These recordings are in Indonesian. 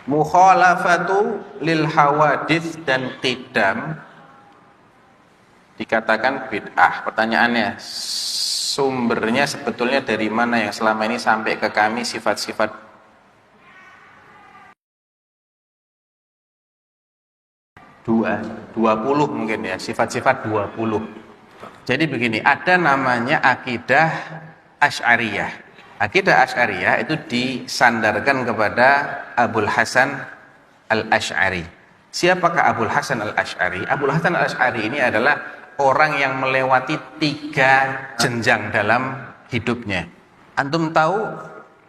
Mukhalafatu lil hawadits dan qidam dikatakan bid'ah. Pertanyaannya, sumbernya sebetulnya dari mana yang selama ini sampai ke kami sifat-sifat dua puluh mungkin ya, sifat-sifat 20. Jadi begini, ada namanya akidah Asy'ariyah. Akidah Asy'ariyah itu disandarkan kepada Abul Hasan Al-Asy'ari. Siapakah Abul Hasan Al-Asy'ari? Abul Hasan Al-Asy'ari ini adalah orang yang melewati 3 jenjang dalam hidupnya. Antum tahu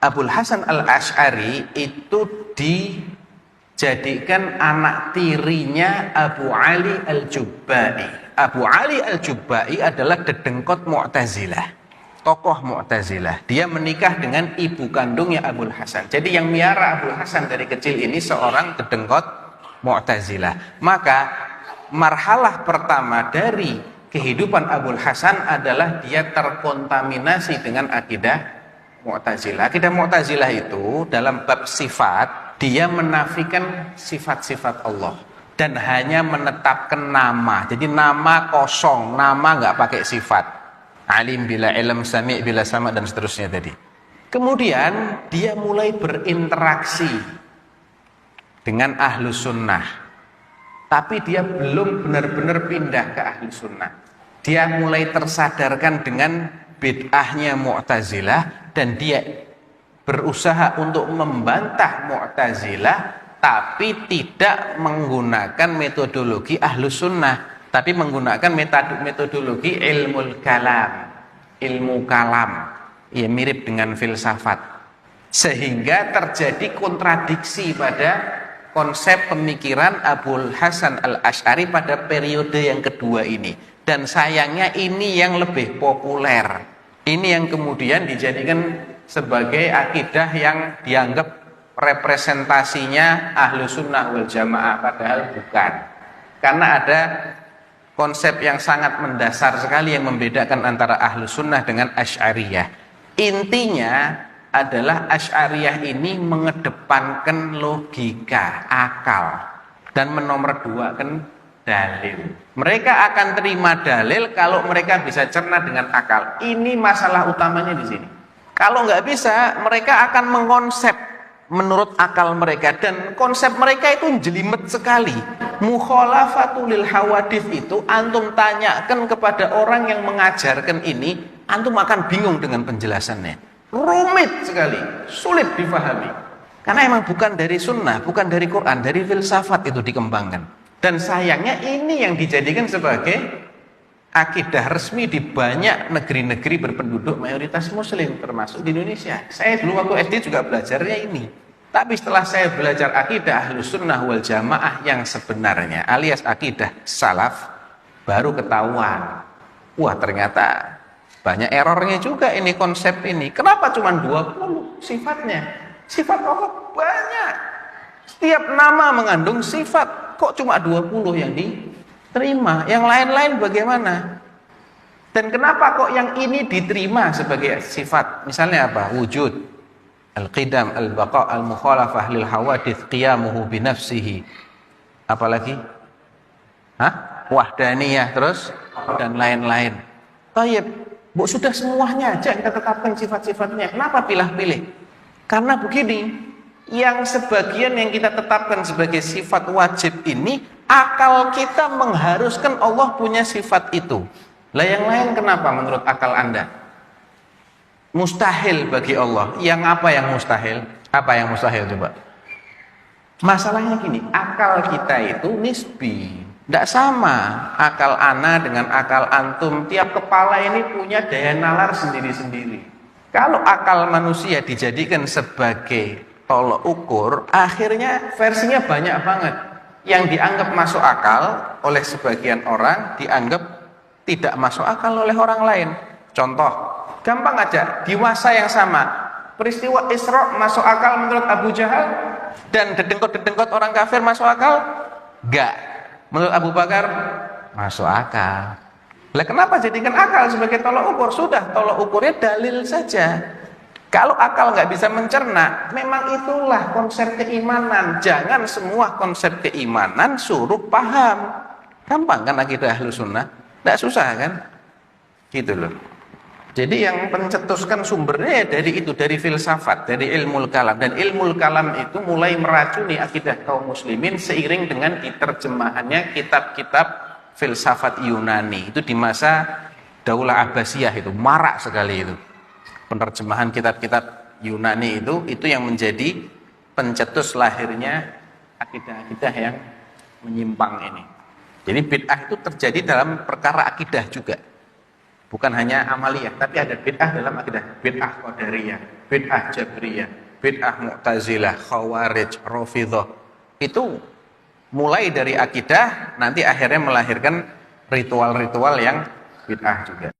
Abul Hasan Al-Asy'ari itu dijadikan anak tirinya Abu Ali Al-Jubba'i. Abu Ali Al-Jubba'i adalah dedengkot Mu'tazilah, tokoh Mu'tazilah. Dia menikah dengan ibu kandungnya Abul Hasan. Jadi yang miara Abul Hasan dari kecil ini seorang dedengkot Mu'tazilah. Maka marhalah pertama dari kehidupan Abul Hasan adalah dia terkontaminasi dengan akidah Mu'tazilah. Akidah Mu'tazilah itu dalam bab sifat, dia menafikan sifat-sifat Allah dan hanya menetapkan nama. Jadi nama kosong, nama nggak pakai sifat. Alim bila ilm, sami' bila sama, dan seterusnya tadi. Kemudian dia mulai berinteraksi dengan ahlu sunnah, tapi dia belum benar-benar pindah ke ahlu sunnah. Dia mulai tersadarkan dengan bid'ahnya Mu'tazilah dan dia berusaha untuk membantah Mu'tazilah, tapi tidak menggunakan metodologi ahlu sunnah, tapi menggunakan metodologi ilmu kalam, ya mirip dengan filsafat, sehingga terjadi kontradiksi pada konsep pemikiran Abul Hasan Al-Asy'ari pada periode yang kedua ini. Dan sayangnya ini yang lebih populer, ini yang kemudian dijadikan sebagai akidah yang dianggap representasinya ahlu sunnah wal jamaah, padahal bukan. Karena ada konsep yang sangat mendasar sekali yang membedakan antara ahlu sunnah dengan Asy'ariyah. Intinya adalah Asy'ariyah ini mengedepankan logika, akal, dan menomorduakan dalil. Mereka akan terima dalil kalau mereka bisa cerna dengan akal. Ini masalah utamanya di sini. Kalau nggak bisa, mereka akan mengkonsep menurut akal mereka, dan konsep mereka itu jelimet sekali. Mukhalafatul lil hawadits itu antum tanyakan kepada orang yang mengajarkan ini, antum akan bingung dengan penjelasannya. Rumit sekali, sulit difahami. Karena emang bukan dari sunnah, bukan dari Quran, dari filsafat itu dikembangkan. Dan sayangnya ini yang dijadikan sebagai akidah resmi di banyak negeri-negeri berpenduduk mayoritas muslim, termasuk di Indonesia. Saya dulu waktu SD juga belajarnya ini. Tapi setelah saya belajar akidah ahlus sunnah wal jamaah yang sebenarnya, alias akidah salaf, baru ketahuan, wah ternyata banyak errornya juga ini konsep ini. Kenapa cuma 20 sifatnya? Sifat Allah banyak. Setiap nama mengandung sifat. Kok cuma 20 yang diterima? Yang lain-lain bagaimana? Dan kenapa kok yang ini diterima sebagai sifat? Misalnya apa? Wujud, al-qidam, al-baqa, al-mukhalafah lil hawadits, qiyamuhu binafsihi. Apalagi? Wahdaniyah, terus dan lain-lain. Tayyib, bu, sudah semuanya aja kita tetapkan sifat-sifatnya. Kenapa pilih-pilih? Karena begini, yang sebagian yang kita tetapkan sebagai sifat wajib ini, akal kita mengharuskan Allah punya sifat itu. Lah yang lain kenapa menurut akal Anda? Mustahil bagi Allah. Yang apa yang mustahil? Apa yang mustahil coba? Masalahnya gini, akal kita itu nisbi. Tidak sama akal ana dengan akal antum. Tiap kepala ini punya daya nalar sendiri-sendiri. Kalau akal manusia dijadikan sebagai tolok ukur, akhirnya versinya banyak banget. Yang dianggap masuk akal oleh sebagian orang, dianggap tidak masuk akal oleh orang lain. Contoh, gampang aja, di masa yang sama, peristiwa Isra masuk akal menurut Abu Jahal, dan dedengkot-dedengkot orang kafir masuk akal? Enggak. Menurut Abu Bakar, masuk akal. Lah kenapa jadikan akal sebagai tolok ukur? Sudah, tolok ukurnya dalil saja. Kalau akal nggak bisa mencerna, memang itulah konsep keimanan. Jangan semua konsep keimanan suruh paham. Gampang kan akidah Ahlus Sunnah? Nggak susah kan? Gitu loh. Jadi yang pencetuskan sumbernya dari itu, dari filsafat, dari ilmu kalam. Dan ilmu kalam itu mulai meracuni akidah kaum muslimin seiring dengan diterjemahannya kitab-kitab filsafat Yunani. Itu di masa Daulah Abbasiyah itu, marak sekali itu. Penerjemahan kitab-kitab Yunani itu yang menjadi pencetus lahirnya akidah-akidah yang menyimpang ini. Jadi bid'ah itu terjadi dalam perkara akidah juga. Bukan hanya amaliyah, tapi ada bid'ah dalam akidah. Bid'ah Qadariyah, bid'ah Jabriyah, bid'ah Mu'tazilah, Khawarij, Rafidhah. Itu mulai dari akidah, nanti akhirnya melahirkan ritual-ritual yang bid'ah juga.